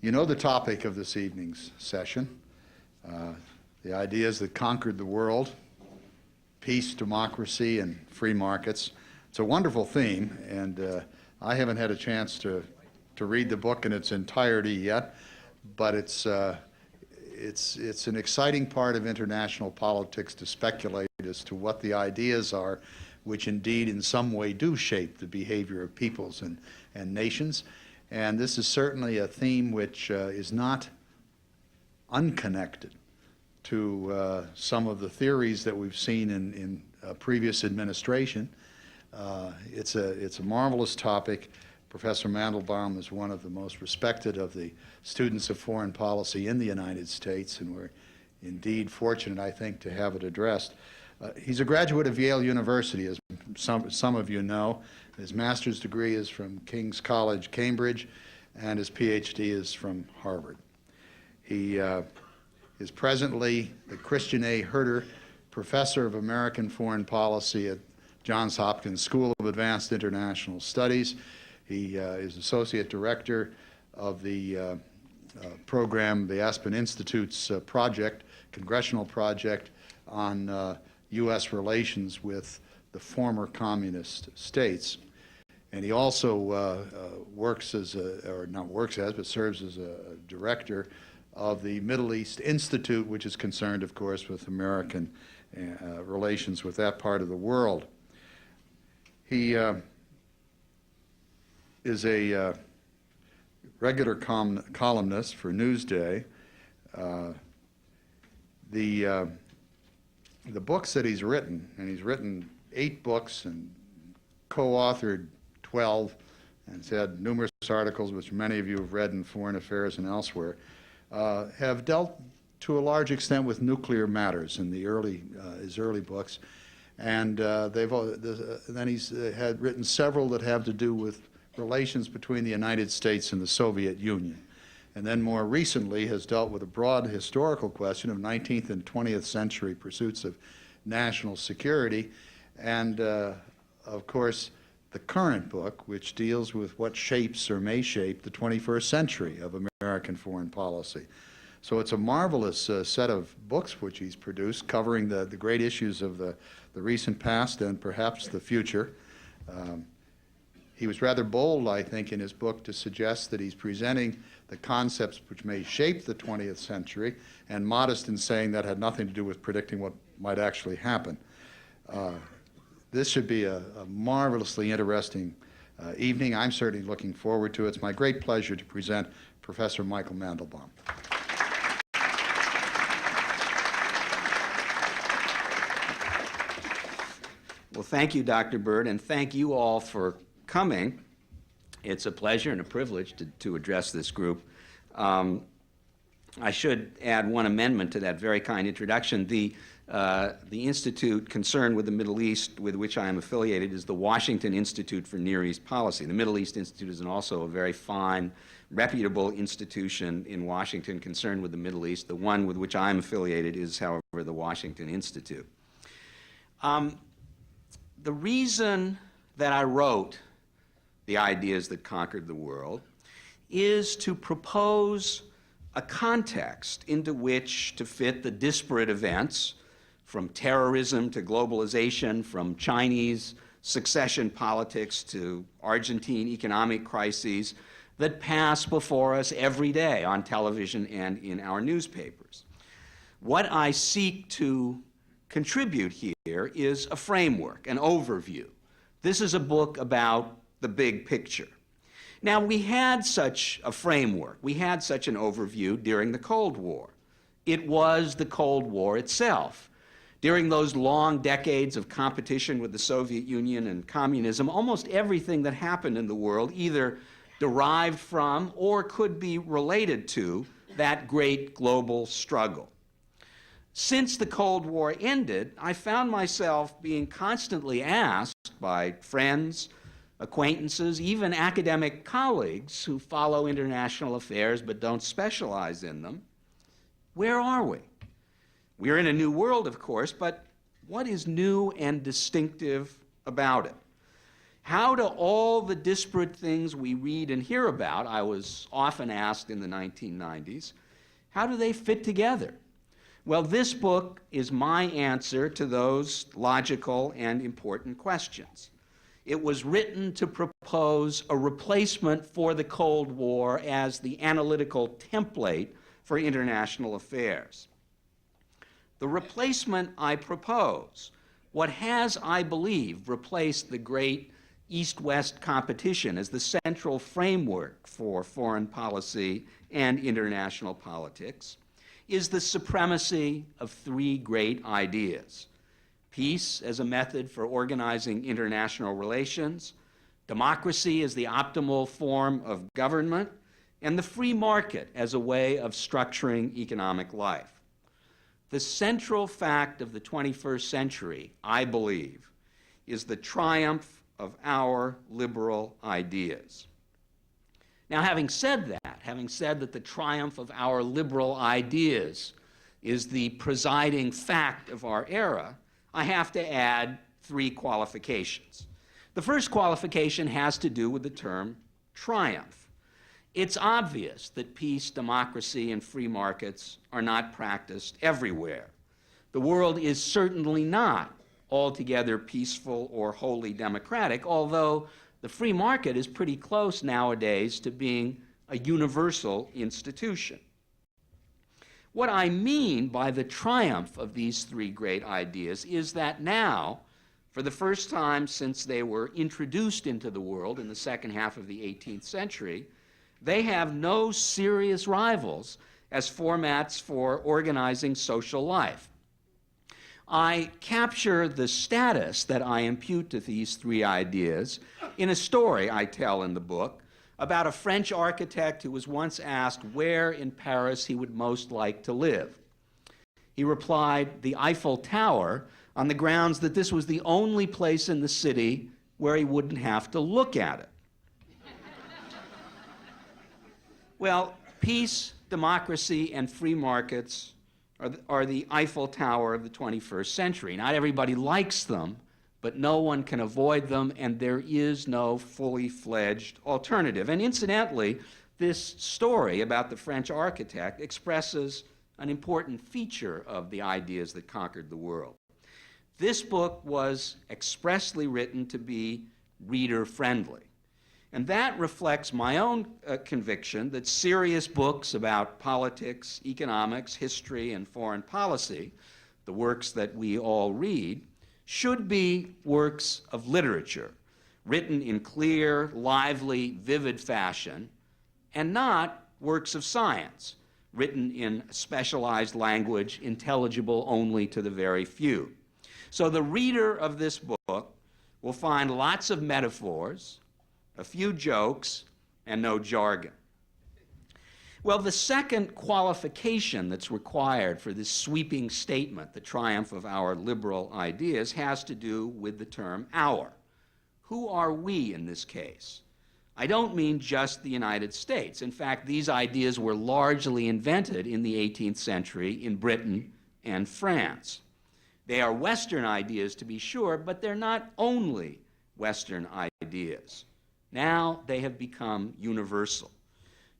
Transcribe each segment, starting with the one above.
You know the topic of this evening's session, the ideas that conquered the world, peace, democracy, and free markets. It's a wonderful theme, and I haven't had a chance to read the book in its entirety yet, but it's an exciting part of international politics to speculate as to what the ideas are which indeed in some way do shape the behavior of peoples and nations. And this is certainly a theme which is not unconnected to some of the theories that we've seen in previous administration. It's a marvelous topic. Professor Mandelbaum is one of the most respected of the students of foreign policy in the United States, and we're indeed fortunate, I think, to have it addressed. He's a graduate of Yale University, as some of you know. His master's degree is from King's College, Cambridge, and his PhD is from Harvard. He is presently the Christian A. Herter Professor of American Foreign Policy at Johns Hopkins School of Advanced International Studies. He is Associate Director of the program, the Aspen Institute's congressional project on U.S. relations with the former communist states. And he also works as but serves as a director of the Middle East Institute, which is concerned, of course, with American relations with that part of the world. He is a regular columnist for Newsday. The books that he's written, and he's written 8 books and co-authored 12, and has had numerous articles, which many of you have read in Foreign Affairs and elsewhere, have dealt to a large extent with nuclear matters in the his early books. And then he's had written several that have to do with relations between the United States and the Soviet Union. And then more recently has dealt with a broad historical question of 19th and 20th century pursuits of national security. And of course, the current book, which deals with what shapes or may shape the 21st century of American foreign policy. So it's a marvelous set of books which he's produced, covering the great issues of the recent past and perhaps the future. He was rather bold, I think, in his book to suggest that he's presenting the concepts which may shape the 20th century, and modest in saying that had nothing to do with predicting what might actually happen. This should be a marvelously interesting evening. I'm certainly looking forward to it. It's my great pleasure to present Professor Michael Mandelbaum. Well, thank you, Dr. Bird, and thank you all for coming. It's a pleasure and a privilege to address this group. I should add one amendment to that very kind introduction. The institute concerned with the Middle East with which I am affiliated is the Washington Institute for Near East Policy. The Middle East Institute is also a very fine, reputable institution in Washington concerned with the Middle East. The one with which I am affiliated is, however, the Washington Institute. The reason that I wrote The Ideas That Conquered the World is to propose a context into which to fit the disparate events, from terrorism to globalization, from Chinese succession politics to Argentine economic crises, that pass before us every day on television and in our newspapers. What I seek to contribute here is a framework, an overview. This is a book about the big picture. Now, we had such a framework, we had such an overview during the Cold War. It was the Cold War itself. During those long decades of competition with the Soviet Union and communism, almost everything that happened in the world either derived from or could be related to that great global struggle. Since the Cold War ended, I found myself being constantly asked by friends, acquaintances, even academic colleagues who follow international affairs but don't specialize in them, where are we? We're in a new world, of course, but what is new and distinctive about it? How do all the disparate things we read and hear about, I was often asked in the 1990s, how do they fit together? Well, this book is my answer to those logical and important questions. It was written to propose a replacement for the Cold War as the analytical template for international affairs. The replacement I propose, what has, I believe, replaced the great East-West competition as the central framework for foreign policy and international politics, is the supremacy of three great ideas: peace as a method for organizing international relations, democracy as the optimal form of government, and the free market as a way of structuring economic life. The central fact of the 21st century, I believe, is the triumph of our liberal ideas. Now, having said that the triumph of our liberal ideas is the presiding fact of our era, I have to add three qualifications. The first qualification has to do with the term triumph. It's obvious that peace, democracy, and free markets are not practiced everywhere. The world is certainly not altogether peaceful or wholly democratic, although the free market is pretty close nowadays to being a universal institution. What I mean by the triumph of these three great ideas is that now, for the first time since they were introduced into the world in the second half of the 18th century, they have no serious rivals as formats for organizing social life. I capture the status that I impute to these three ideas in a story I tell in the book about a French architect who was once asked where in Paris he would most like to live. He replied, the Eiffel Tower, on the grounds that this was the only place in the city where he wouldn't have to look at it. Well, peace, democracy, and free markets are the Eiffel Tower of the 21st century. Not everybody likes them, but no one can avoid them, and there is no fully fledged alternative. And incidentally, this story about the French architect expresses an important feature of the ideas that conquered the world. This book was expressly written to be reader-friendly. And that reflects my own conviction that serious books about politics, economics, history, and foreign policy, the works that we all read, should be works of literature, written in clear, lively, vivid fashion, and not works of science, written in specialized language, intelligible only to the very few. So the reader of this book will find lots of metaphors, a few jokes, and no jargon. Well, the second qualification that's required for this sweeping statement, the triumph of our liberal ideas, has to do with the term our. Who are we in this case? I don't mean just the United States. In fact, these ideas were largely invented in the 18th century in Britain and France. They are Western ideas, to be sure, but they're not only Western ideas. Now they have become universal.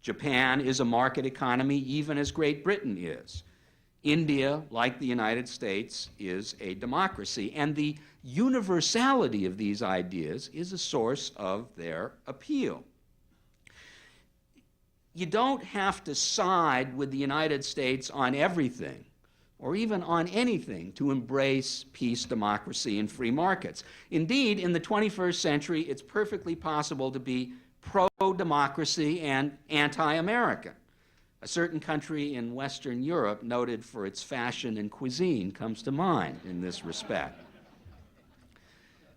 Japan is a market economy even as Great Britain is. India, like the United States, is a democracy, and the universality of these ideas is a source of their appeal. You don't have to side with the United States on everything, or even on anything, to embrace peace, democracy, and free markets. Indeed, in the 21st century, it's perfectly possible to be pro-democracy and anti-American. A certain country in Western Europe, noted for its fashion and cuisine, comes to mind in this respect.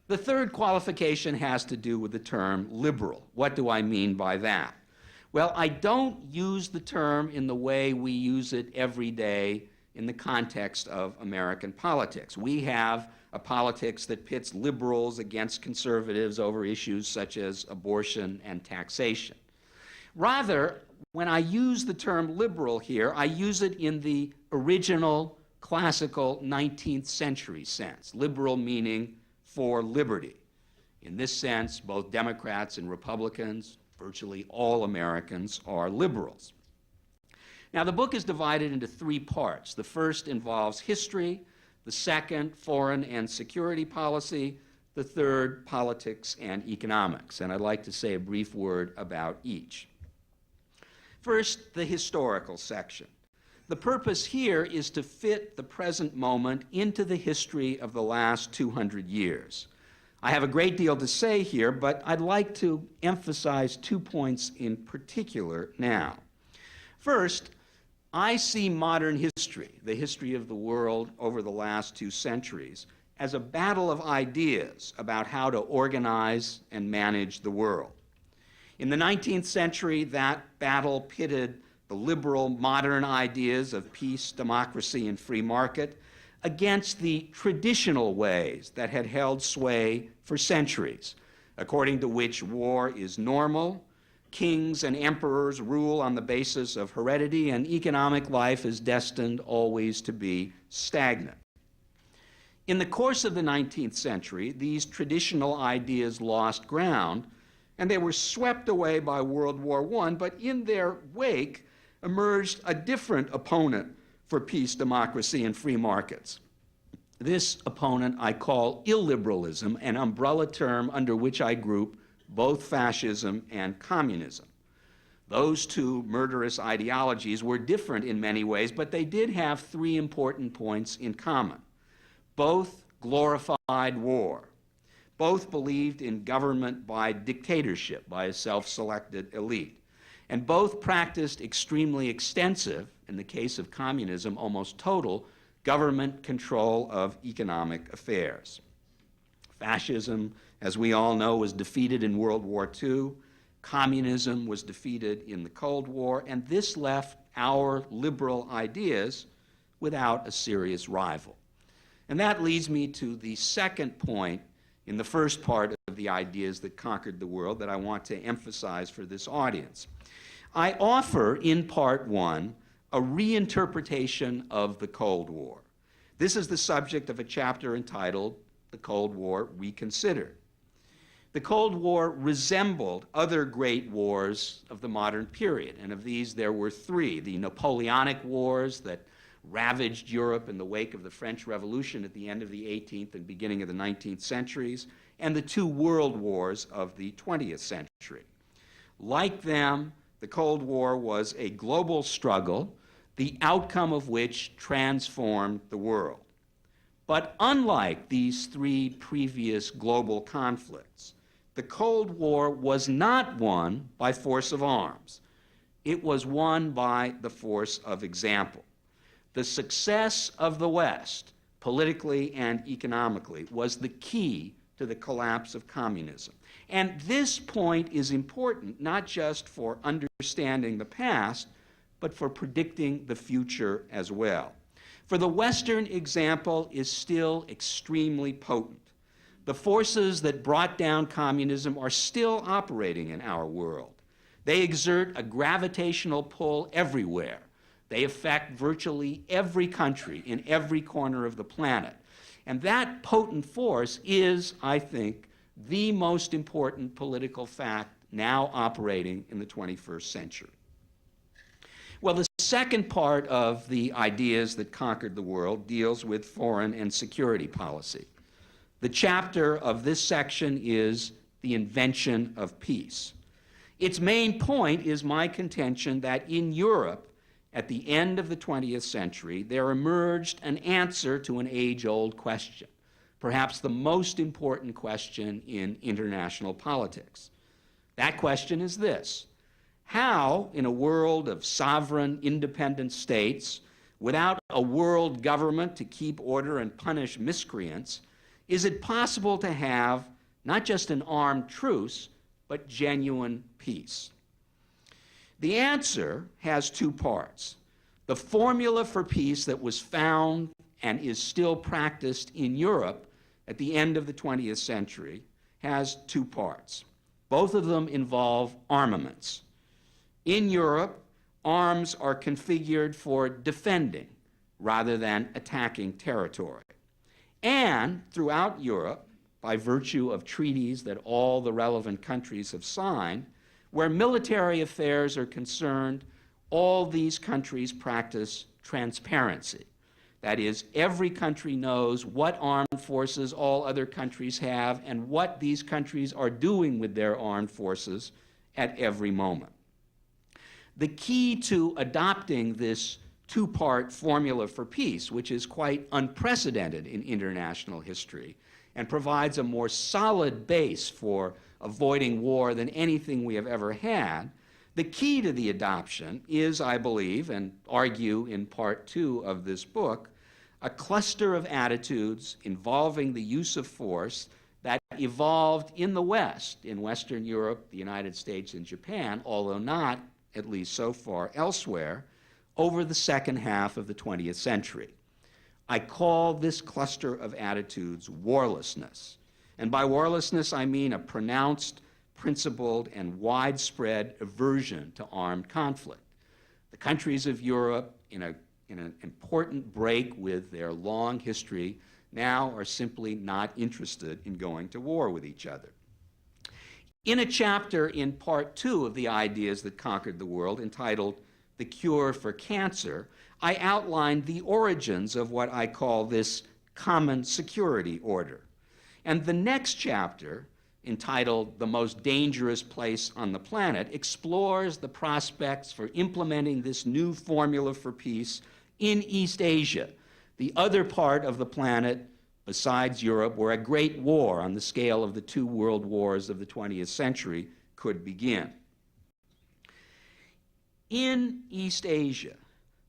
The third qualification has to do with the term liberal. What do I mean by that? Well, I don't use the term in the way we use it every day in the context of American politics. We have a politics that pits liberals against conservatives over issues such as abortion and taxation. Rather, when I use the term liberal here, I use it in the original classical 19th century sense, liberal meaning for liberty. In this sense, both Democrats and Republicans, virtually all Americans, are liberals. Now, the book is divided into three parts. The first involves history, the second, foreign and security policy, the third, politics and economics. And I'd like to say a brief word about each. First, the historical section. The purpose here is to fit the present moment into the history of the last 200 years. I have a great deal to say here, but I'd like to emphasize 2 points in particular now. First, I see modern history, the history of the world over the last 2 centuries, as a battle of ideas about how to organize and manage the world. In the 19th century, that battle pitted the liberal modern ideas of peace, democracy, and free market against the traditional ways that had held sway for centuries, according to which war is normal, kings and emperors rule on the basis of heredity, and economic life is destined always to be stagnant. In the course of the 19th century, these traditional ideas lost ground, and they were swept away by World War I, but in their wake emerged a different opponent for peace, democracy, and free markets. This opponent I call illiberalism, an umbrella term under which I group both fascism and communism. Those two murderous ideologies were different in many ways, but they did have 3 important points in common. Both glorified war. Both believed in government by dictatorship, by a self-selected elite. And both practiced extremely extensive, in the case of communism, almost total, government control of economic affairs. Fascism, as we all know, was defeated in World War II. Communism was defeated in the Cold War, and this left our liberal ideas without a serious rival. And that leads me to the second point in the first part of the ideas that conquered the world that I want to emphasize for this audience. I offer, in part 1, a reinterpretation of the Cold War. This is the subject of a chapter entitled The Cold War Reconsidered. The Cold War resembled other great wars of the modern period, and of these there were 3. The Napoleonic Wars that ravaged Europe in the wake of the French Revolution at the end of the 18th and beginning of the 19th centuries, and the 2 world wars of the 20th century. Like them, the Cold War was a global struggle, the outcome of which transformed the world. But unlike these 3 previous global conflicts, the Cold War was not won by force of arms. It was won by the force of example. The success of the West, politically and economically, was the key to the collapse of communism. And this point is important not just for understanding the past, but for predicting the future as well. For the Western example is still extremely potent. The forces that brought down communism are still operating in our world. They exert a gravitational pull everywhere. They affect virtually every country in every corner of the planet. And that potent force is, I think, the most important political fact now operating in the 21st century. Well, the second part of the ideas that conquered the world deals with foreign and security policy. The chapter of this section is the invention of peace. Its main point is my contention that in Europe, at the end of the 20th century, there emerged an answer to an age-old question, perhaps the most important question in international politics. That question is this: how, in a world of sovereign, independent states, without a world government to keep order and punish miscreants, is it possible to have not just an armed truce, but genuine peace? The answer has 2 parts. The formula for peace that was found and is still practiced in Europe at the end of the 20th century has 2 parts. Both of them involve armaments. In Europe, arms are configured for defending rather than attacking territory. And throughout Europe, by virtue of treaties that all the relevant countries have signed. Where military affairs are concerned, all these countries practice transparency. That is, every country knows what armed forces all other countries have and what these countries are doing with their armed forces at every moment. The key to adopting this two-part formula for peace, which is quite unprecedented in international history and provides a more solid base for avoiding war than anything we have ever had, the key to the adoption is, I believe, and argue in part 2 of this book, a cluster of attitudes involving the use of force that evolved in the West, in Western Europe, the United States, and Japan, although not, at least so far, elsewhere, over the second half of the 20th century. I call this cluster of attitudes warlessness. And by warlessness, I mean a pronounced, principled, and widespread aversion to armed conflict. The countries of Europe, in an important break with their long history, now are simply not interested in going to war with each other. In a chapter in part 2 of the Ideas That Conquered the World, entitled The Cure for Cancer, I outlined the origins of what I call this common security order. And the next chapter, entitled The Most Dangerous Place on the Planet, explores the prospects for implementing this new formula for peace in East Asia, the other part of the planet besides Europe where a great war on the scale of the 2 world wars of the 20th century could begin. In East Asia,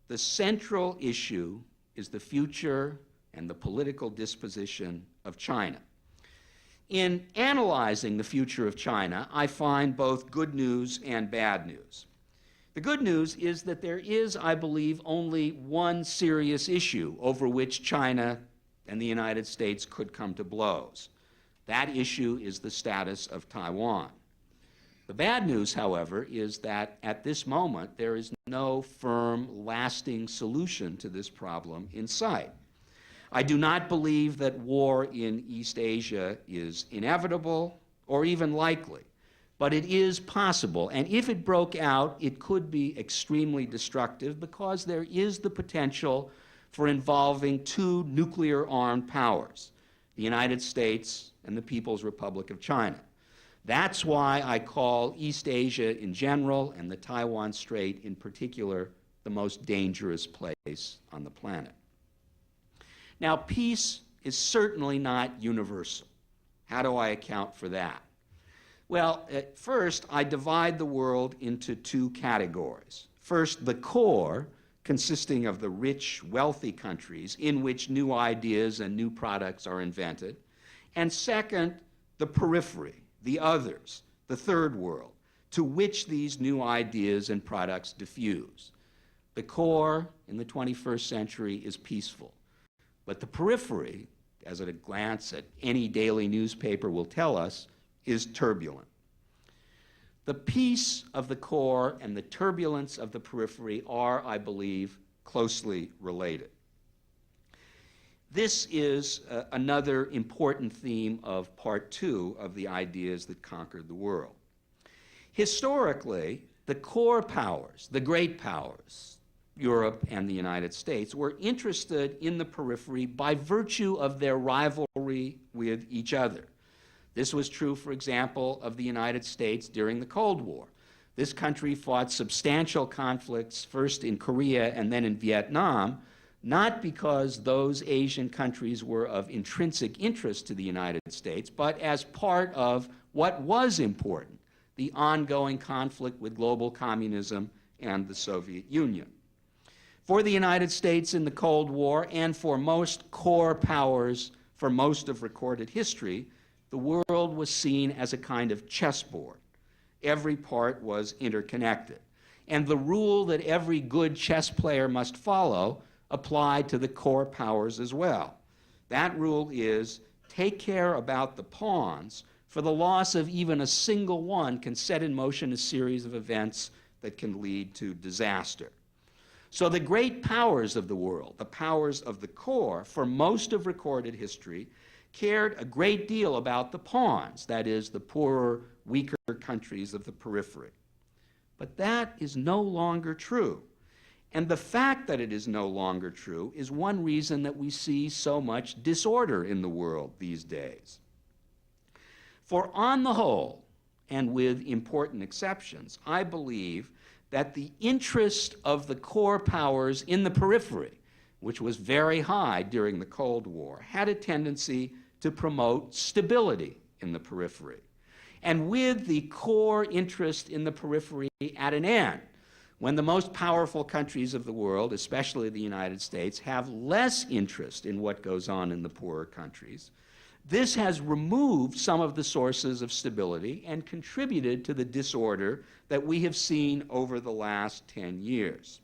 the central issue is the future and the political disposition of China. In analyzing the future of China, I find both good news and bad news. The good news is that there is, I believe, only one serious issue over which China and the United States could come to blows. That issue is the status of Taiwan. The bad news, however, is that at this moment there is no firm, lasting solution to this problem in sight. I do not believe that war in East Asia is inevitable or even likely, but it is possible, and if it broke out, it could be extremely destructive because there is the potential for involving 2 nuclear-armed powers, the United States and the People's Republic of China. That's why I call East Asia in general and the Taiwan Strait in particular the most dangerous place on the planet. Now, peace is certainly not universal. How do I account for that? Well, at first, I divide the world into 2 categories. First, the core, consisting of the rich, wealthy countries in which new ideas and new products are invented. And second, the periphery, the others, the third world, to which these new ideas and products diffuse. The core in the 21st century is peaceful, but the periphery, as at a glance at any daily newspaper will tell us, is turbulent. The peace of the core and the turbulence of the periphery are, I believe, closely related. This is another important theme of part 2 of the Ideas That Conquered the World. Historically, the core powers, the great powers, Europe and the United States, were interested in the periphery by virtue of their rivalry with each other. This was true, for example, of the United States during the Cold War. This country fought substantial conflicts, first in Korea and then in Vietnam, not because those Asian countries were of intrinsic interest to the United States, but as part of what was important, the ongoing conflict with global communism and the Soviet Union. For the United States in the Cold War, and for most core powers for most of recorded history, the world was seen as a kind of chessboard. Every part was interconnected. And the rule that every good chess player must follow applied to the core powers as well. That rule is, take care about the pawns, for the loss of even a single one can set in motion a series of events that can lead to disaster. So the great powers of the world, the powers of the core, for most of recorded history, cared a great deal about the pawns, that is, the poorer, weaker countries of the periphery. But that is no longer true. And the fact that it is no longer true is one reason that we see so much disorder in the world these days. For on the whole, and with important exceptions, I believe that the interest of the core powers in the periphery, which was very high during the Cold War, had a tendency to promote stability in the periphery. And with the core interest in the periphery at an end, when the most powerful countries of the world, especially the United States, have less interest in what goes on in the poorer countries, this has removed some of the sources of stability and contributed to the disorder that we have seen over the last 10 years.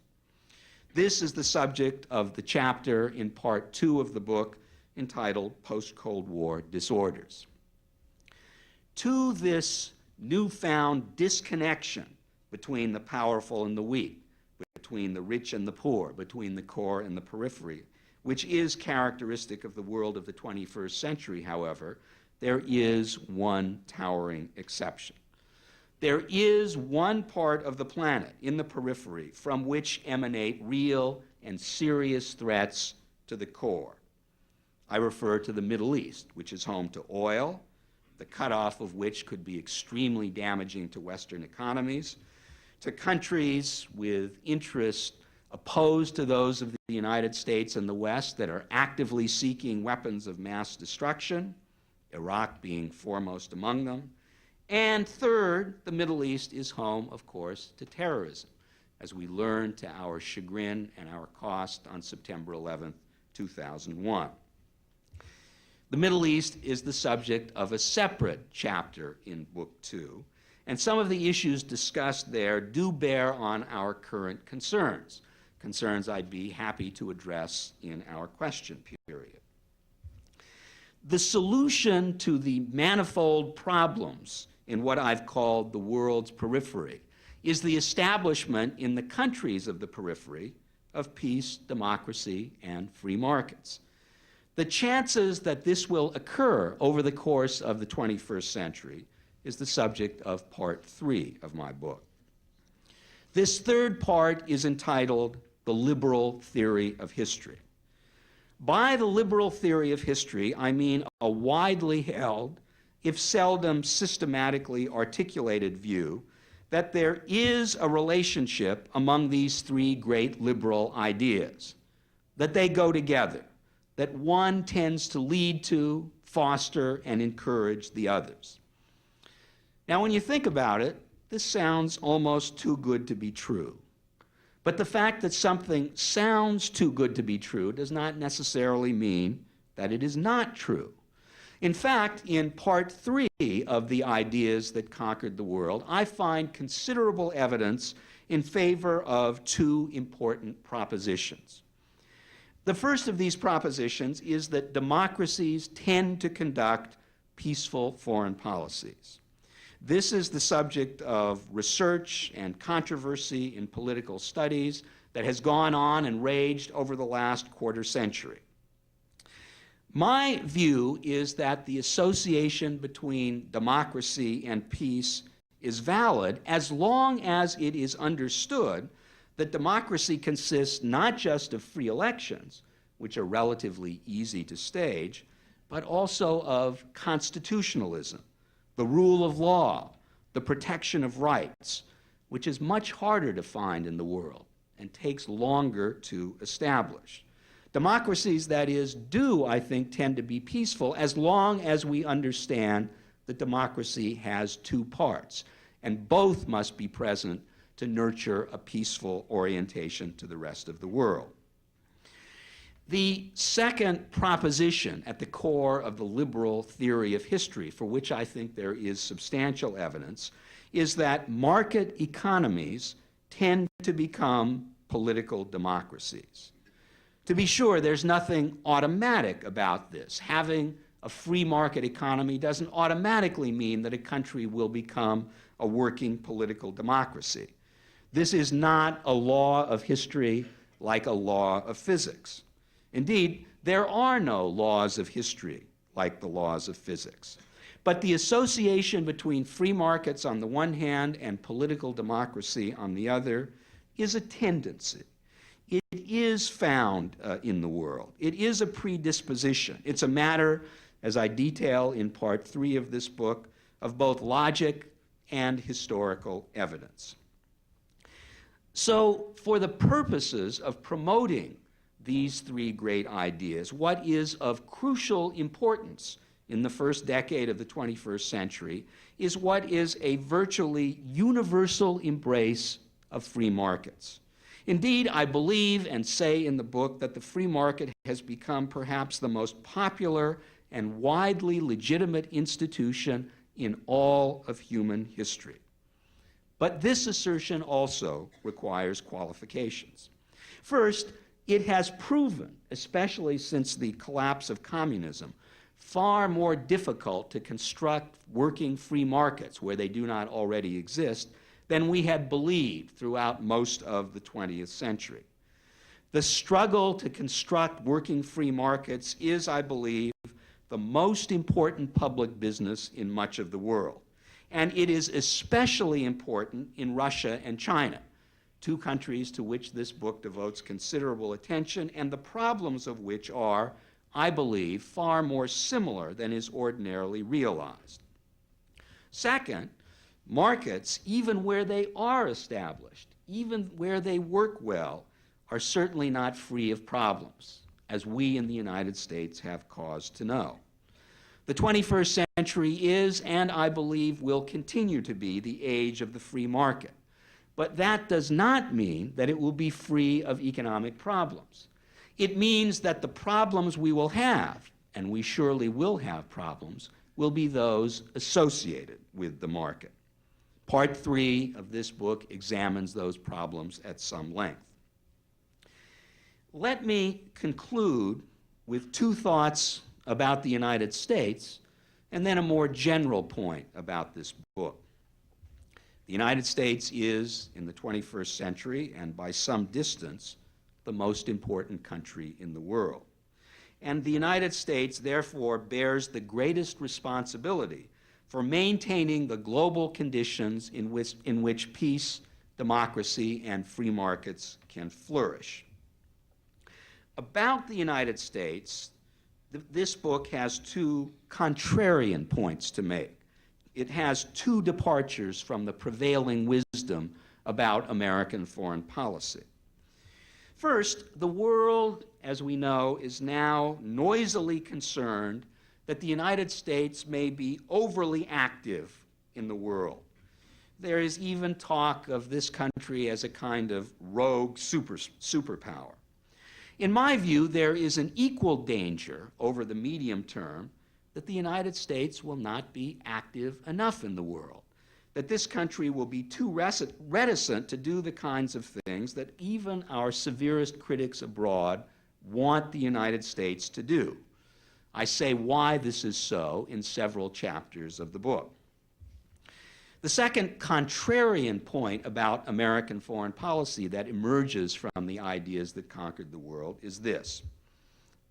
This is the subject of the chapter in part 2 of the book entitled Post-Cold War Disorders. To this newfound disconnection between the powerful and the weak, between the rich and the poor, between the core and the periphery, which is characteristic of the world of the 21st century, however, there is one towering exception. There is one part of the planet in the periphery from which emanate real and serious threats to the core. I refer to the Middle East, which is home to oil, the cutoff of which could be extremely damaging to Western economies, to countries with interests opposed to those of the United States and the West that are actively seeking weapons of mass destruction, Iraq being foremost among them. And third, the Middle East is home, of course, to terrorism, as we learned to our chagrin and our cost on September 11, 2001. The Middle East is the subject of a separate chapter in Book 2, and some of the issues discussed there do bear on our current concerns, concerns I'd be happy to address in our question period. The solution to the manifold problems in what I've called the world's periphery is the establishment in the countries of the periphery of peace, democracy, and free markets. The chances that this will occur over the course of the 21st century is the subject of part 3 of my book. This third part is entitled The Liberal Theory of History. By the liberal theory of history, I mean a widely held, if seldom systematically articulated view that there is a relationship among these three great liberal ideas, that they go together, that one tends to lead to, foster, and encourage the others. Now, when you think about it, this sounds almost too good to be true. But the fact that something sounds too good to be true does not necessarily mean that it is not true. In fact, in part 3 of the ideas that conquered the world, I find considerable evidence in favor of two important propositions. The first of these propositions is that democracies tend to conduct peaceful foreign policies. This is the subject of research and controversy in political studies that has gone on and raged over the last quarter century. My view is that the association between democracy and peace is valid as long as it is understood that democracy consists not just of free elections, which are relatively easy to stage, but also of constitutionalism, the rule of law, the protection of rights, which is much harder to find in the world and takes longer to establish. Democracies, that is, do, I think, tend to be peaceful as long as we understand that democracy has two parts, and both must be present to nurture a peaceful orientation to the rest of the world. The second proposition at the core of the liberal theory of history, for which I think there is substantial evidence, is that market economies tend to become political democracies. To be sure, there's nothing automatic about this. Having a free market economy doesn't automatically mean that a country will become a working political democracy. This is not a law of history like a law of physics. Indeed, there are no laws of history like the laws of physics. But the association between free markets on the one hand and political democracy on the other is a tendency. It is found in the world. It is a predisposition. It's a matter, as I detail in part 3 of this book, of both logic and historical evidence. So, for the purposes of promoting these 3 great ideas, what is of crucial importance in the first decade of the 21st century is what is a virtually universal embrace of free markets. Indeed, I believe and say in the book that the free market has become perhaps the most popular and widely legitimate institution in all of human history. But this assertion also requires qualifications. First, it has proven, especially since the collapse of communism, far more difficult to construct working free markets where they do not already exist than we had believed throughout most of the 20th century. The struggle to construct working free markets is, I believe, the most important public business in much of the world. And it is especially important in Russia and China, 2 countries to which this book devotes considerable attention, and the problems of which are, I believe, far more similar than is ordinarily realized. Second, markets, even where they are established, even where they work well, are certainly not free of problems, as we in the United States have cause to know. The 21st century is, and I believe will continue to be, the age of the free market. But that does not mean that it will be free of economic problems. It means that the problems we will have, and we surely will have problems, will be those associated with the market. Part 3 of this book examines those problems at some length. Let me conclude with 2 thoughts about the United States, and then a more general point about this book. The United States is, in the 21st century, and by some distance, the most important country in the world. And the United States, therefore, bears the greatest responsibility for maintaining the global conditions in which peace, democracy, and free markets can flourish. About the United States, this book has 2 contrarian points to make. It has 2 departures from the prevailing wisdom about American foreign policy. First, the world, as we know, is now noisily concerned that the United States may be overly active in the world. There is even talk of this country as a kind of rogue superpower. In my view, there is an equal danger over the medium term that the United States will not be active enough in the world, that this country will be too reticent to do the kinds of things that even our severest critics abroad want the United States to do. I say why this is so in several chapters of the book. The second contrarian point about American foreign policy that emerges from the ideas that conquered the world is this.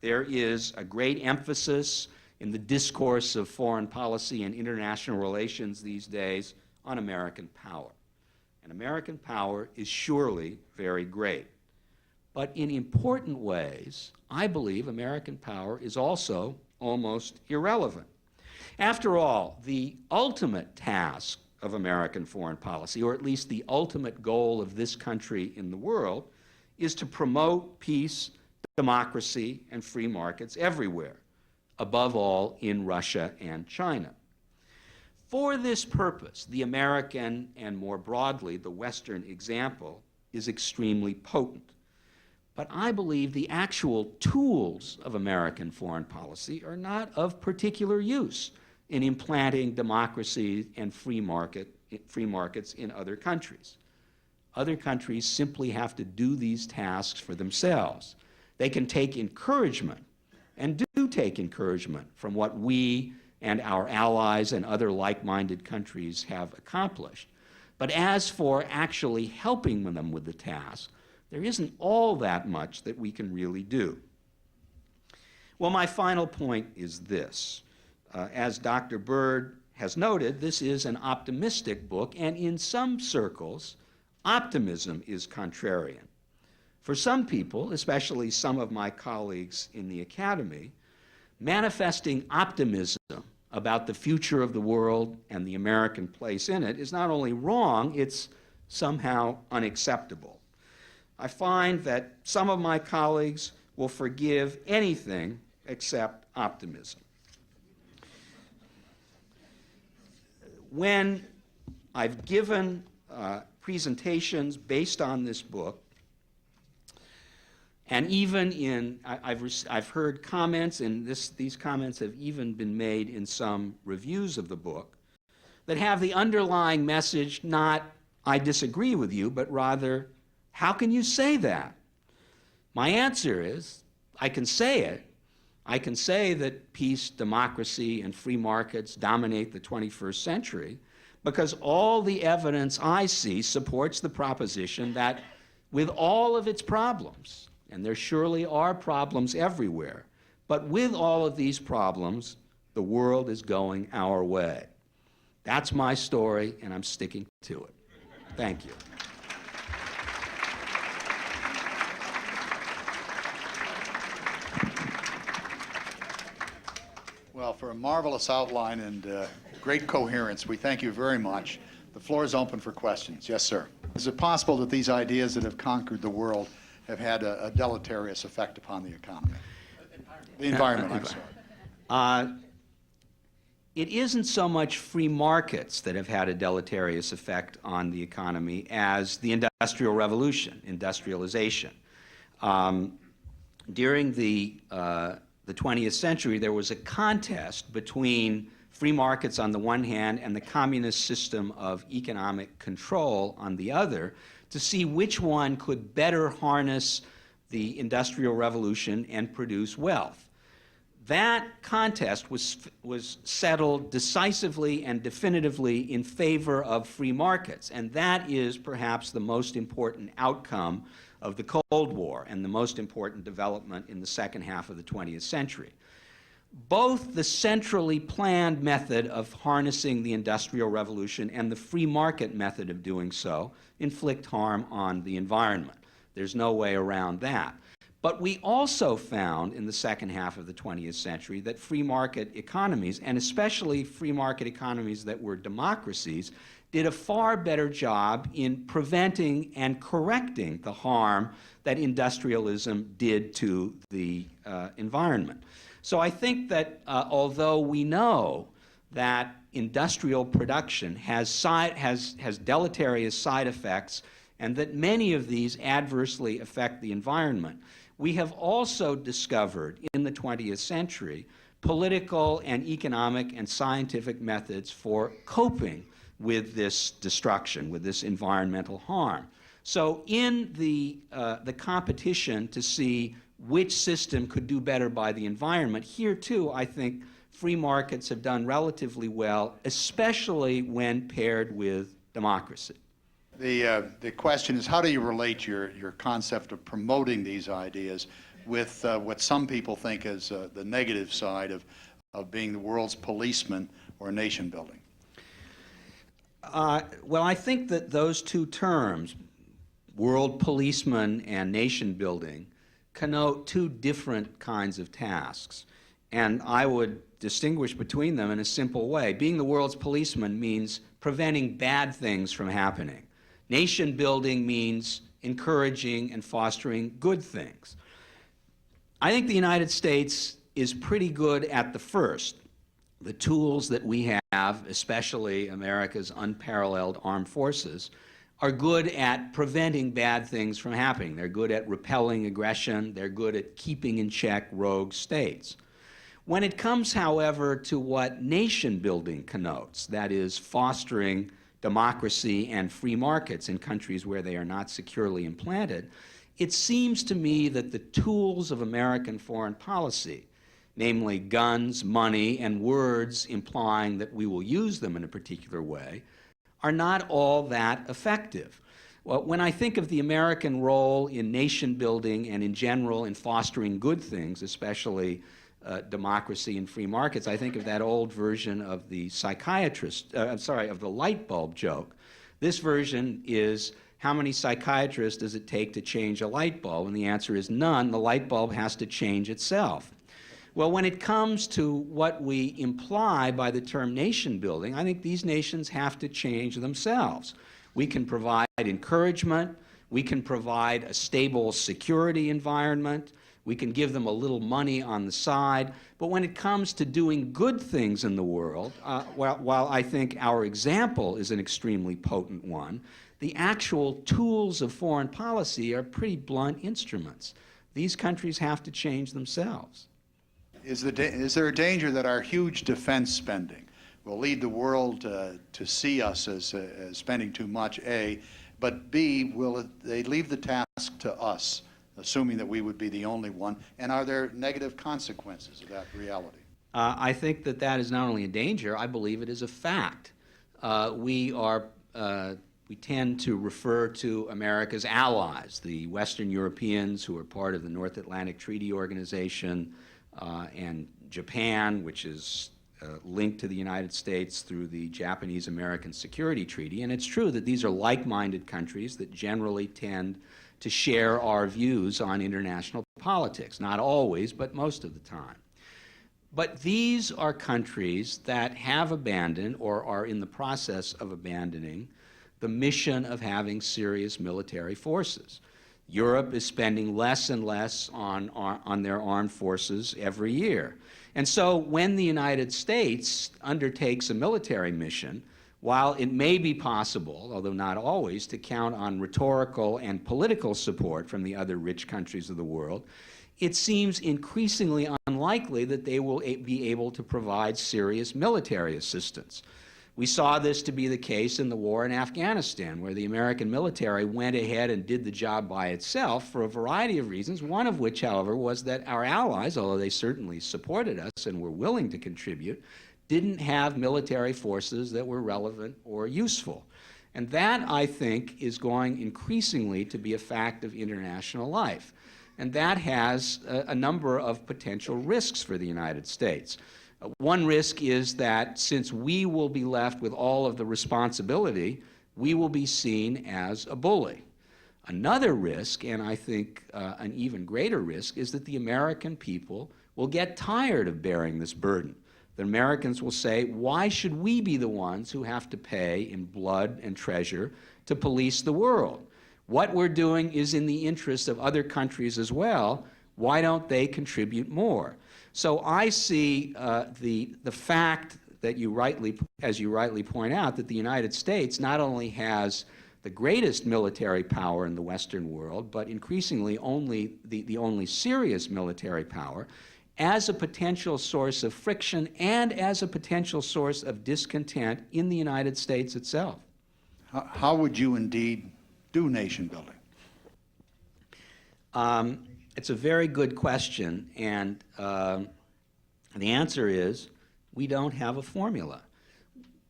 There is a great emphasis in the discourse of foreign policy and international relations these days on American power. And American power is surely very great. But in important ways, I believe American power is also almost irrelevant. After all, the ultimate task of American foreign policy, or at least the ultimate goal of this country in the world, is to promote peace, democracy, and free markets everywhere, above all in Russia and China. For this purpose, the American, and more broadly, the Western example is extremely potent. But I believe the actual tools of American foreign policy are not of particular use in implanting democracy and free markets in other countries. Other countries simply have to do these tasks for themselves. They can take encouragement, and do take encouragement, from what we and our allies and other like-minded countries have accomplished. But as for actually helping them with the task, there isn't all that much that we can really do. Well, my final point is this. As Dr. Bird has noted, this is an optimistic book, and in some circles, optimism is contrarian. For some people, especially some of my colleagues in the Academy, manifesting optimism about the future of the world and the American place in it is not only wrong, it's somehow unacceptable. I find that some of my colleagues will forgive anything except optimism. When I've given presentations based on this book, and even I've heard comments, and these comments have even been made in some reviews of the book, that have the underlying message not, I disagree with you, but rather, how can you say that? My answer is, I can say it. I can say that peace, democracy, and free markets dominate the 21st century because all the evidence I see supports the proposition that with all of its problems, and there surely are problems everywhere, but with all of these problems, the world is going our way. That's my story, and I'm sticking to it. Thank you. Well, for a marvelous outline and great coherence, we thank you very much. The floor is open for questions. Yes, sir. Is it possible that these ideas that have conquered the world have had a deleterious effect upon the economy? The environment, I'm sorry. It isn't so much free markets that have had a deleterious effect on the economy as the Industrial Revolution, industrialization. During the 20th century, there was a contest between free markets on the one hand and the communist system of economic control on the other to see which one could better harness the Industrial Revolution and produce wealth. That contest was settled decisively and definitively in favor of free markets, and that is perhaps the most important outcome of the Cold War and the most important development in the second half of the 20th century. Both the centrally planned method of harnessing the Industrial Revolution and the free market method of doing so inflict harm on the environment. There's no way around that. But we also found in the second half of the 20th century that free market economies, and especially free market economies that were democracies, did a far better job in preventing and correcting the harm that industrialism did to the environment. So I think that although we know that industrial production has deleterious side effects and that many of these adversely affect the environment, we have also discovered in the 20th century political and economic and scientific methods for coping with this destruction, with this environmental harm. So in the competition to see which system could do better by the environment, here too I think free markets have done relatively well, especially when paired with democracy. The question is, how do you relate your concept of promoting these ideas with what some people think is the negative side of being the world's policeman or nation building? Well, I think that those two terms, world policeman and nation building, connote two different kinds of tasks. And I would distinguish between them in a simple way. Being the world's policeman means preventing bad things from happening. Nation building means encouraging and fostering good things. I think the United States is pretty good at the first. The tools that we have, especially America's unparalleled armed forces, are good at preventing bad things from happening. They're good at repelling aggression. They're good at keeping in check rogue states. When it comes, however, to what nation building connotes, that is, fostering democracy and free markets in countries where they are not securely implanted, it seems to me that the tools of American foreign policy, namely guns, money, and words implying that we will use them in a particular way, are not all that effective. Well, when I think of the American role in nation building and in general in fostering good things, especially democracy and free markets. I think of that old version of the of the light bulb joke. This version is, how many psychiatrists does it take to change a light bulb? And the answer is none. The light bulb has to change itself. Well, when it comes to what we imply by the term nation building, I think these nations have to change themselves. We can provide encouragement, we can provide a stable security environment, we can give them a little money on the side, but when it comes to doing good things in the world, while I think our example is an extremely potent one, the actual tools of foreign policy are pretty blunt instruments. These countries have to change themselves. Is there a danger that our huge defense spending will lead the world to see us as spending too much, A, but B, will they leave the task to us, assuming that we would be the only one, and are there negative consequences of that reality? I think that that is not only a danger, I believe it is a fact. We tend to refer to America's allies, the Western Europeans who are part of the North Atlantic Treaty Organization, and Japan, which is linked to the United States through the Japanese-American Security Treaty. And it's true that these are like-minded countries that generally tend to share our views on international politics. Not always, but most of the time. But these are countries that have abandoned or are in the process of abandoning the mission of having serious military forces. Europe is spending less and less on their armed forces every year. And so when the United States undertakes a military mission, while it may be possible, although not always, to count on rhetorical and political support from the other rich countries of the world, it seems increasingly unlikely that they will be able to provide serious military assistance. We saw this to be the case in the war in Afghanistan, where the American military went ahead and did the job by itself for a variety of reasons, one of which, however, was that our allies, although they certainly supported us and were willing to contribute, didn't have military forces that were relevant or useful. And that, I think, is going increasingly to be a fact of international life. And that has a number of potential risks for the United States. One risk is that since we will be left with all of the responsibility, we will be seen as a bully. Another risk, and I think an even greater risk, is that the American people will get tired of bearing this burden. The Americans will say, why should we be the ones who have to pay in blood and treasure to police the world? What we're doing is in the interest of other countries as well. Why don't they contribute more? So I see the fact that as you rightly point out, that the United States not only has the greatest military power in the Western world, but increasingly the only serious military power, as a potential source of friction and as a potential source of discontent in the United States itself. How would you indeed do nation building? It's a very good question, and the answer is we don't have a formula.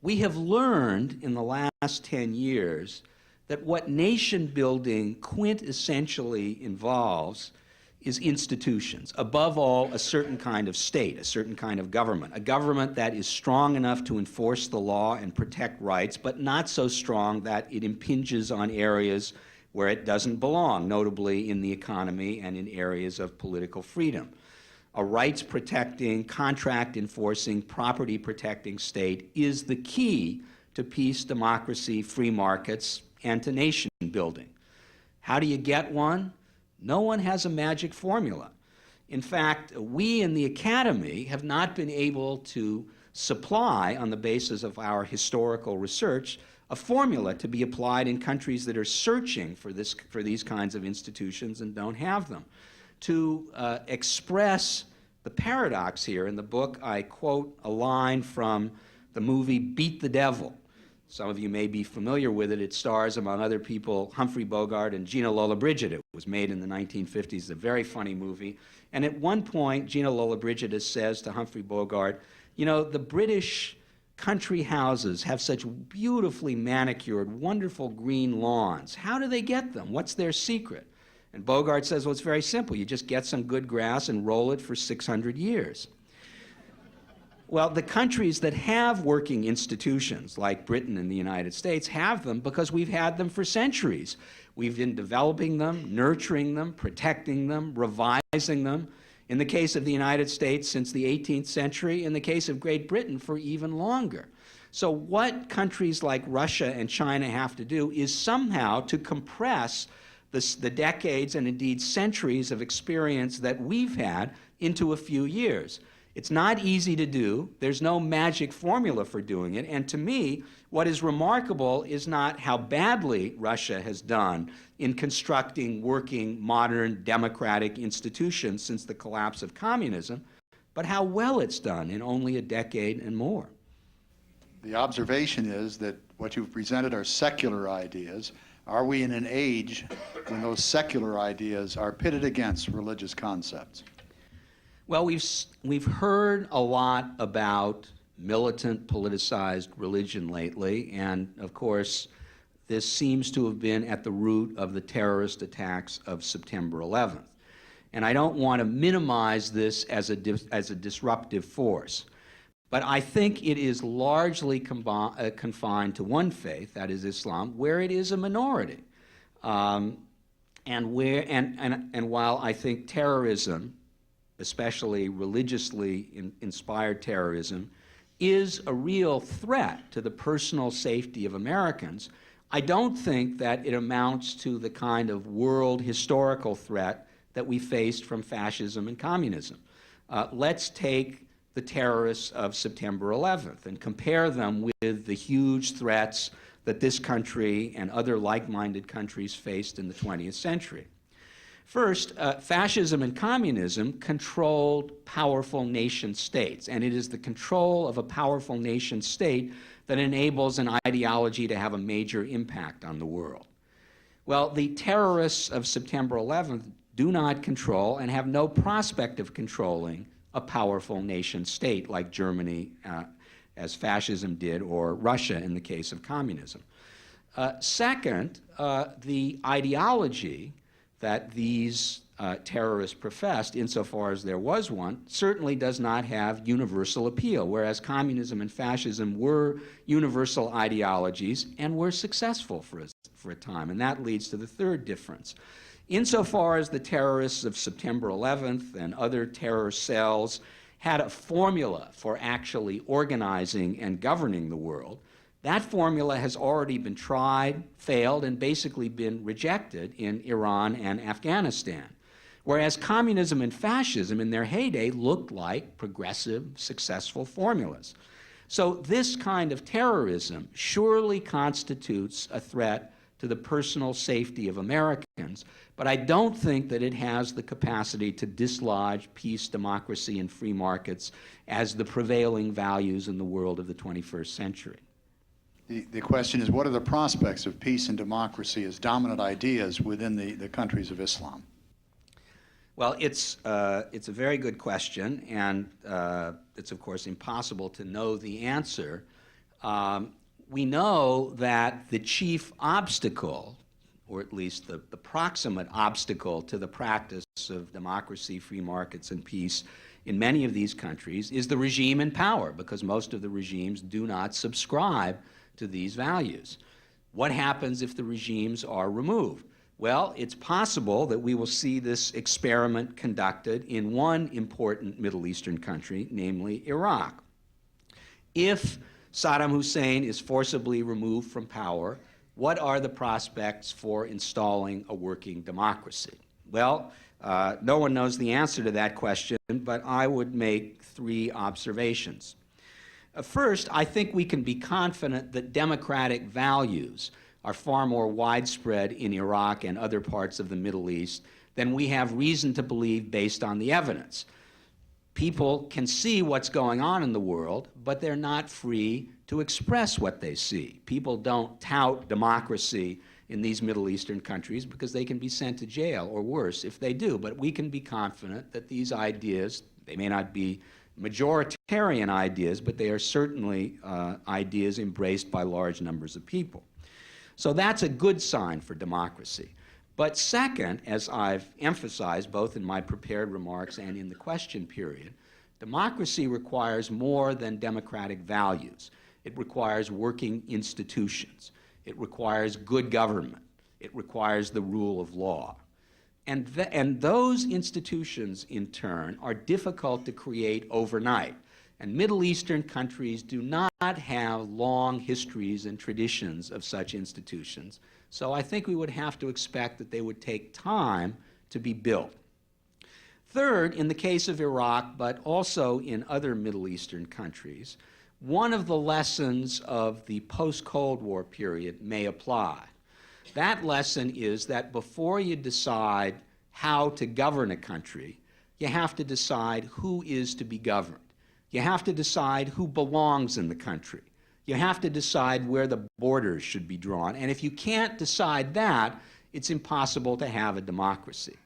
We have learned in the last 10 years that what nation building quintessentially involves is institutions. Above all, a certain kind of state, a certain kind of government, a government that is strong enough to enforce the law and protect rights, but not so strong that it impinges on areas where it doesn't belong, notably in the economy and in areas of political freedom. A rights-protecting, contract-enforcing, property-protecting state is the key to peace, democracy, free markets, and to nation building. How do you get one? No one has a magic formula. In fact, we in the Academy have not been able to supply, on the basis of our historical research, a formula to be applied in countries that are searching for these kinds of institutions and don't have them. To express the paradox here, in the book I quote a line from the movie Beat the Devil. Some of you may be familiar with it. It stars, among other people, Humphrey Bogart and Gina Lollobrigida. It was made in the 1950s. It's a very funny movie. And at one point, Gina Lollobrigida says to Humphrey Bogart, you know, the British country houses have such beautifully manicured, wonderful green lawns. How do they get them? What's their secret? And Bogart says, well, it's very simple. You just get some good grass and roll it for 600 years. Well, the countries that have working institutions, like Britain and the United States, have them because we've had them for centuries. We've been developing them, nurturing them, protecting them, revising them. In the case of the United States, since the 18th century. In the case of Great Britain, for even longer. So what countries like Russia and China have to do is somehow to compress the decades and indeed centuries of experience that we've had into a few years. It's not easy to do. There's no magic formula for doing it. And to me, what is remarkable is not how badly Russia has done in constructing working, modern, democratic institutions since the collapse of communism, but how well it's done in only a decade and more. The observation is that what you've presented are secular ideas. Are we in an age when those secular ideas are pitted against religious concepts? Well, we've heard a lot about militant, politicized religion lately, and of course, this seems to have been at the root of the terrorist attacks of September 11th. And I don't want to minimize this as a disruptive force, but I think it is largely confined to one faith, that is Islam, where it is a minority. And while I think terrorism, especially religiously inspired terrorism, is a real threat to the personal safety of Americans, I don't think that it amounts to the kind of world historical threat that we faced from fascism and communism. Let's take the terrorists of September 11th and compare them with the huge threats that this country and other like-minded countries faced in the 20th century. First, fascism and communism controlled powerful nation states, and it is the control of a powerful nation state that enables an ideology to have a major impact on the world. Well, the terrorists of September 11th do not control and have no prospect of controlling a powerful nation state like Germany, as fascism did, or Russia in the case of communism. Second, the ideology that these terrorists professed, insofar as there was one, certainly does not have universal appeal, whereas communism and fascism were universal ideologies and were successful for a time. And that leads to the third difference. Insofar as the terrorists of September 11th and other terror cells had a formula for actually organizing and governing the world, that formula has already been tried, failed, and basically been rejected in Iran and Afghanistan. Whereas communism and fascism in their heyday looked like progressive, successful formulas. So this kind of terrorism surely constitutes a threat to the personal safety of Americans, but I don't think that it has the capacity to dislodge peace, democracy, and free markets as the prevailing values in the world of the 21st century. The question is, what are the prospects of peace and democracy as dominant ideas within the countries of Islam? Well, it's a very good question, and it's, of course, impossible to know the answer. We know that the chief obstacle, or at least the proximate obstacle to the practice of democracy, free markets, and peace in many of these countries is the regime in power, because most of the regimes do not subscribe to these values. What happens if the regimes are removed? Well, it's possible that we will see this experiment conducted in one important Middle Eastern country, namely Iraq. If Saddam Hussein is forcibly removed from power, what are the prospects for installing a working democracy? Well, no one knows the answer to that question, but I would make three observations. First, I think we can be confident that democratic values are far more widespread in Iraq and other parts of the Middle East than we have reason to believe based on the evidence. People can see what's going on in the world, but they're not free to express what they see. People don't tout democracy in these Middle Eastern countries because they can be sent to jail or worse if they do. But we can be confident that these ideas, they may not be majoritarian ideas, but they are certainly ideas embraced by large numbers of people. So that's a good sign for democracy. But second, as I've emphasized both in my prepared remarks and in the question period, democracy requires more than democratic values. It requires working institutions. It requires good government. It requires the rule of law. And those institutions, in turn, are difficult to create overnight. And Middle Eastern countries do not have long histories and traditions of such institutions. So I think we would have to expect that they would take time to be built. Third, in the case of Iraq, but also in other Middle Eastern countries, one of the lessons of the post-Cold War period may apply. That lesson is that before you decide how to govern a country, you have to decide who is to be governed. You have to decide who belongs in the country. You have to decide where the borders should be drawn. And if you can't decide that, it's impossible to have a democracy.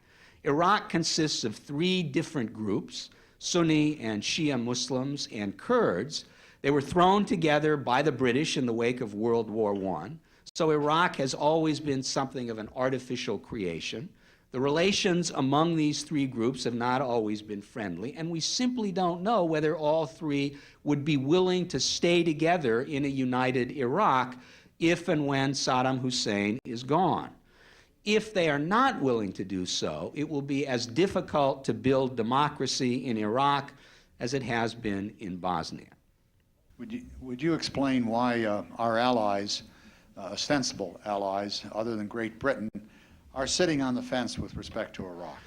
Iraq consists of three different groups, Sunni and Shia Muslims and Kurds. They were thrown together by the British in the wake of World War I. So Iraq has always been something of an artificial creation. The relations among these three groups have not always been friendly, and we simply don't know whether all three would be willing to stay together in a united Iraq if and when Saddam Hussein is gone. If they are not willing to do so, it will be as difficult to build democracy in Iraq as it has been in Bosnia. Would you explain why our allies, ostensible allies, other than Great Britain, are sitting on the fence with respect to Iraq?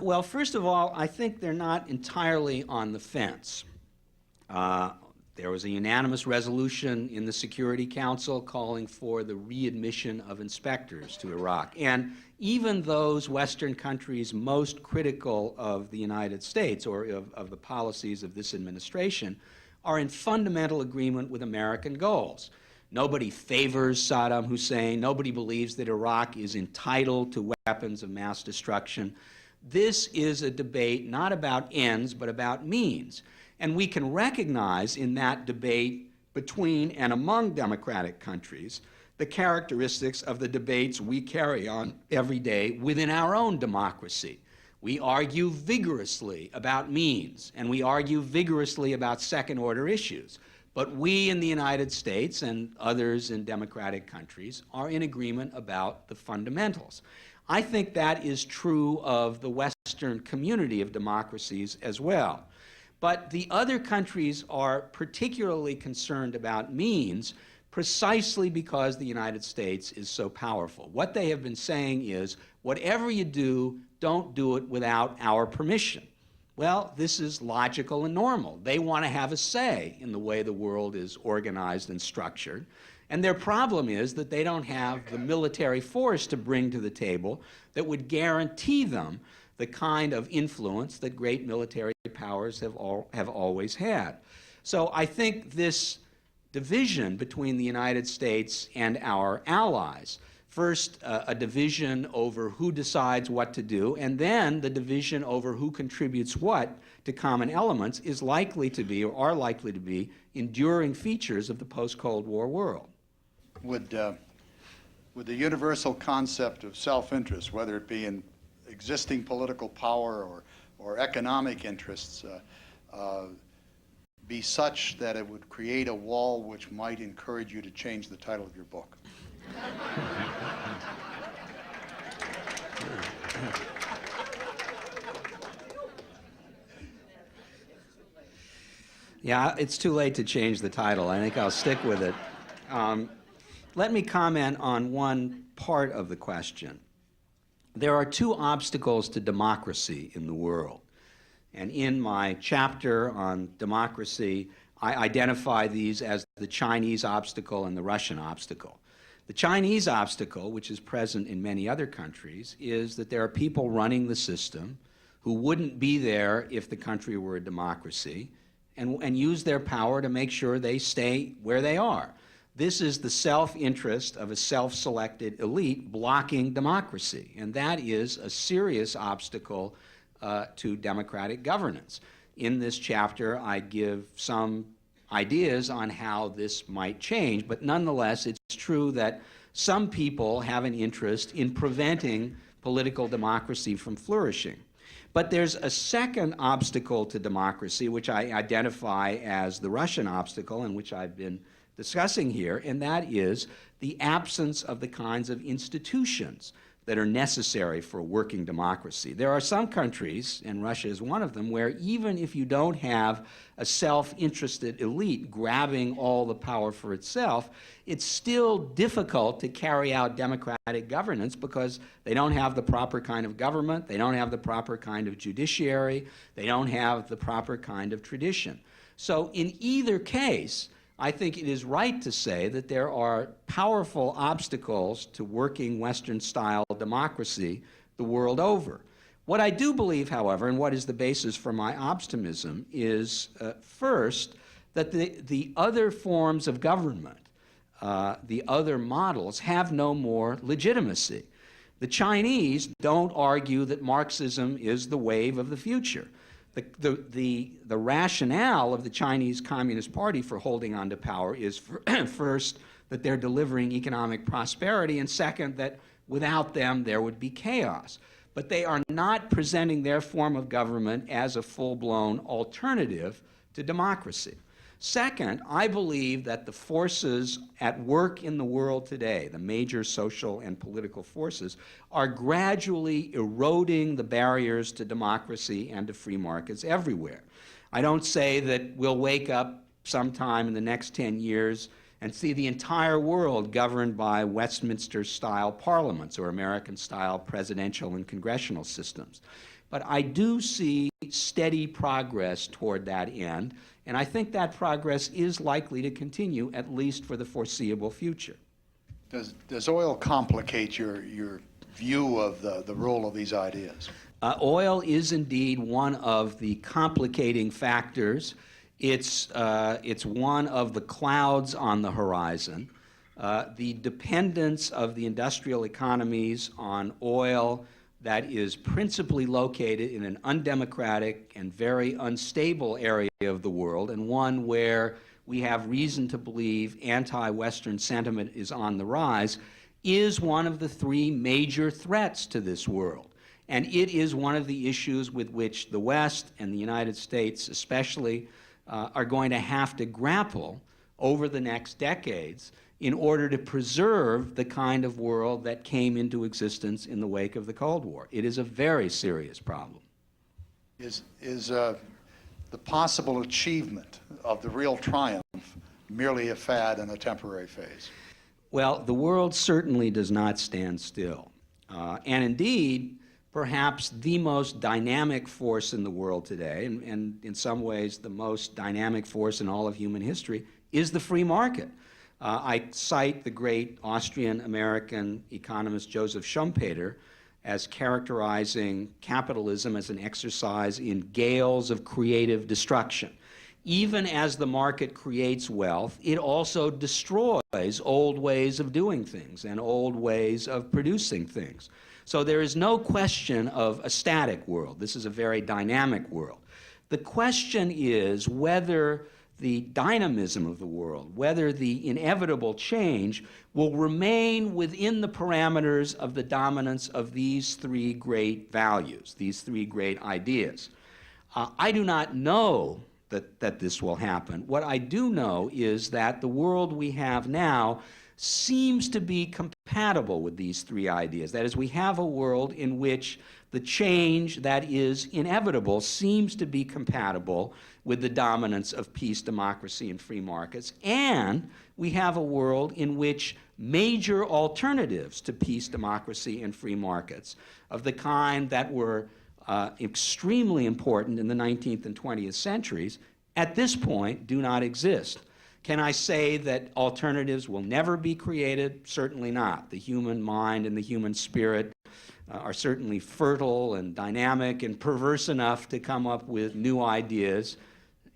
Well, first of all, I think they're not entirely on the fence. There was a unanimous resolution in the Security Council calling for the readmission of inspectors to Iraq. And even those Western countries most critical of the United States or of the policies of this administration are in fundamental agreement with American goals. Nobody favors Saddam Hussein. Nobody believes that Iraq is entitled to weapons of mass destruction. This is a debate not about ends, but about means. And we can recognize in that debate between and among democratic countries the characteristics of the debates we carry on every day within our own democracy. We argue vigorously about means, and we argue vigorously about second-order issues. But we in the United States and others in democratic countries are in agreement about the fundamentals. I think that is true of the Western community of democracies as well. But the other countries are particularly concerned about means precisely because the United States is so powerful. What they have been saying is, whatever you do, don't do it without our permission. Well, this is logical and normal. They want to have a say in the way the world is organized and structured. And their problem is that they don't have the military force to bring to the table that would guarantee them the kind of influence that great military powers have always had. So I think this division between the United States and our allies, first a division over who decides what to do, and then the division over who contributes what to common elements, is likely to be, or are likely to be, enduring features of the post-Cold War world. Would the universal concept of self-interest, whether it be in existing political power or economic interests, be such that it would create a wall which might encourage you to change the title of your book? Yeah, it's too late to change the title. I think I'll stick with it. Let me comment on one part of the question. There are two obstacles to democracy in the world. And in my chapter on democracy, I identify these as the Chinese obstacle and the Russian obstacle. The Chinese obstacle, which is present in many other countries, is that there are people running the system who wouldn't be there if the country were a democracy and use their power to make sure they stay where they are. This is the self-interest of a self-selected elite blocking democracy, and that is a serious obstacle to democratic governance. In this chapter, I give some ideas on how this might change, but nonetheless, it's true that some people have an interest in preventing political democracy from flourishing. But there's a second obstacle to democracy, which I identify as the Russian obstacle, and which I've been discussing here, and that is the absence of the kinds of institutions that are necessary for a working democracy. There are some countries, and Russia is one of them, where even if you don't have a self-interested elite grabbing all the power for itself, it's still difficult to carry out democratic governance because they don't have the proper kind of government, they don't have the proper kind of judiciary, they don't have the proper kind of tradition. So in either case, I think it is right to say that there are powerful obstacles to working Western-style democracy the world over. What I do believe, however, and what is the basis for my optimism, is first, that the other forms of government, the other models, have no more legitimacy. The Chinese don't argue that Marxism is the wave of the future. The rationale of the Chinese Communist Party for holding on to power is first, that they're delivering economic prosperity, and second, that without them there would be chaos. But they are not presenting their form of government as a full-blown alternative to democracy. Second, I believe that the forces at work in the world today, the major social and political forces, are gradually eroding the barriers to democracy and to free markets everywhere. I don't say that we'll wake up sometime in the next 10 years and see the entire world governed by Westminster-style parliaments or American-style presidential and congressional systems. But I do see steady progress toward that end, and I think that progress is likely to continue, at least for the foreseeable future. Does oil complicate your view of the role of these ideas? Oil is indeed one of the complicating factors. It's one of the clouds on the horizon. The dependence of the industrial economies on oil that is principally located in an undemocratic and very unstable area of the world, and one where we have reason to believe anti-Western sentiment is on the rise, is one of the three major threats to this world. And it is one of the issues with which the West, and the United States especially, are going to have to grapple over the next decades in order to preserve the kind of world that came into existence in the wake of the Cold War. It is a very serious problem. Is the possible achievement of the real triumph merely a fad and a temporary phase? Well, the world certainly does not stand still. And indeed, perhaps the most dynamic force in the world today, and in some ways the most dynamic force in all of human history, is the free market. I cite the great Austrian-American economist Joseph Schumpeter as characterizing capitalism as an exercise in gales of creative destruction. Even as the market creates wealth, it also destroys old ways of doing things and old ways of producing things. So there is no question of a static world. This is a very dynamic world. The question is whether the dynamism of the world, whether the inevitable change will remain within the parameters of the dominance of these three great values, these three great ideas. I do not know that this will happen. What I do know is that the world we have now seems to be compatible with these three ideas. That is, we have a world in which the change that is inevitable seems to be compatible with the dominance of peace, democracy, and free markets, and we have a world in which major alternatives to peace, democracy, and free markets of the kind that were extremely important in the 19th and 20th centuries, at this point do not exist. Can I say that alternatives will never be created? Certainly not. The human mind and the human spirit are certainly fertile and dynamic and perverse enough to come up with new ideas,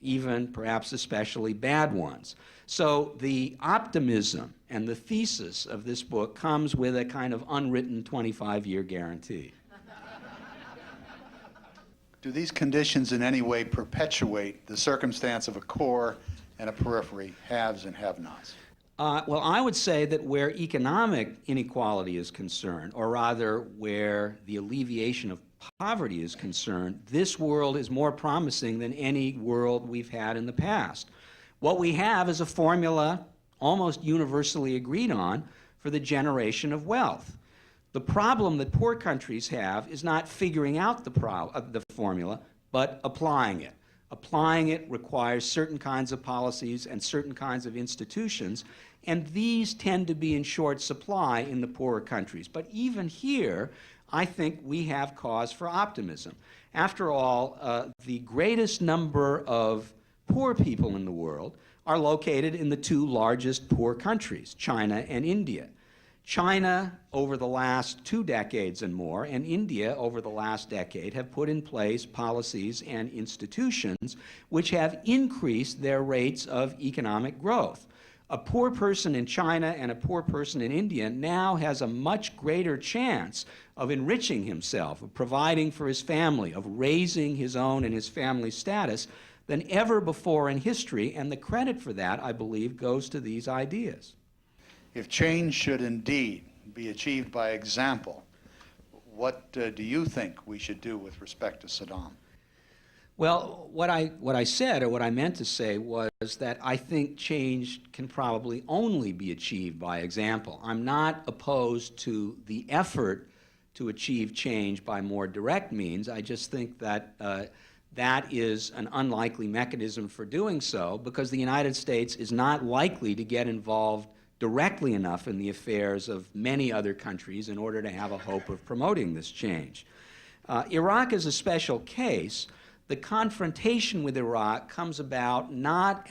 even perhaps especially bad ones. So the optimism and the thesis of this book comes with a kind of unwritten 25-year guarantee. Do these conditions in any way perpetuate the circumstance of a core and a periphery, haves and have-nots? Well, I would say that where economic inequality is concerned, or rather where the alleviation of poverty is concerned, this world is more promising than any world we've had in the past. What we have is a formula almost universally agreed on for the generation of wealth. The problem that poor countries have is not figuring out the formula, but applying it. Applying it requires certain kinds of policies and certain kinds of institutions, and these tend to be in short supply in the poorer countries. But even here, I think we have cause for optimism. After all, the greatest number of poor people in the world are located in the two largest poor countries, China and India. China, over the last 2 decades and more, and India, over the last decade, have put in place policies and institutions which have increased their rates of economic growth. A poor person in China and a poor person in India now has a much greater chance of enriching himself, of providing for his family, of raising his own and his family's status than ever before in history, and the credit for that, I believe, goes to these ideas. If change should indeed be achieved by example, what do you think we should do with respect to Saddam? Well, what I said, or what I meant to say, was that I think change can probably only be achieved by example. I'm not opposed to the effort to achieve change by more direct means. I just think that that is an unlikely mechanism for doing so, because the United States is not likely to get involved directly enough in the affairs of many other countries in order to have a hope of promoting this change. Iraq is a special case. The confrontation with Iraq comes about not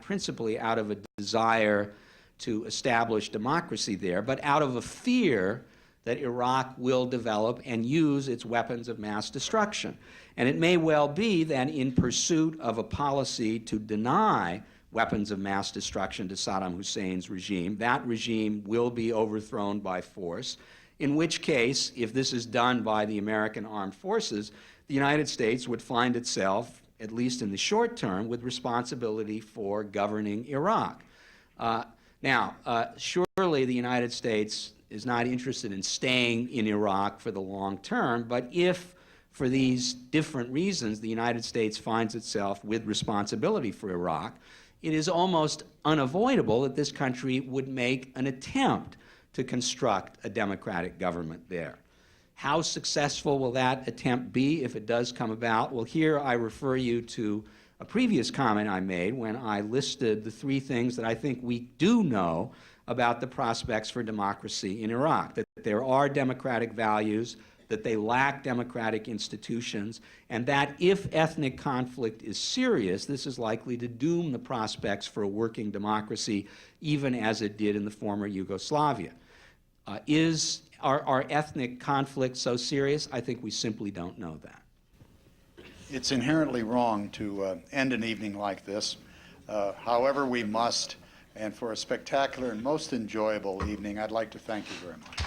principally out of a desire to establish democracy there, but out of a fear that Iraq will develop and use its weapons of mass destruction. And it may well be that in pursuit of a policy to deny weapons of mass destruction to Saddam Hussein's regime, that regime will be overthrown by force, in which case, if this is done by the American armed forces, the United States would find itself, at least in the short term, with responsibility for governing Iraq. Surely the United States is not interested in staying in Iraq for the long term, but if, for these different reasons, the United States finds itself with responsibility for Iraq, it is almost unavoidable that this country would make an attempt to construct a democratic government there. How successful will that attempt be if it does come about? Well, here I refer you to a previous comment I made when I listed the 3 things that I think we do know about the prospects for democracy in Iraq: that there are democratic values, that they lack democratic institutions, and that if ethnic conflict is serious, this is likely to doom the prospects for a working democracy, even as it did in the former Yugoslavia. Are ethnic conflicts so serious? I think we simply don't know that. It's inherently wrong to end an evening like this. However, we must, and for a spectacular and most enjoyable evening, I'd like to thank you very much.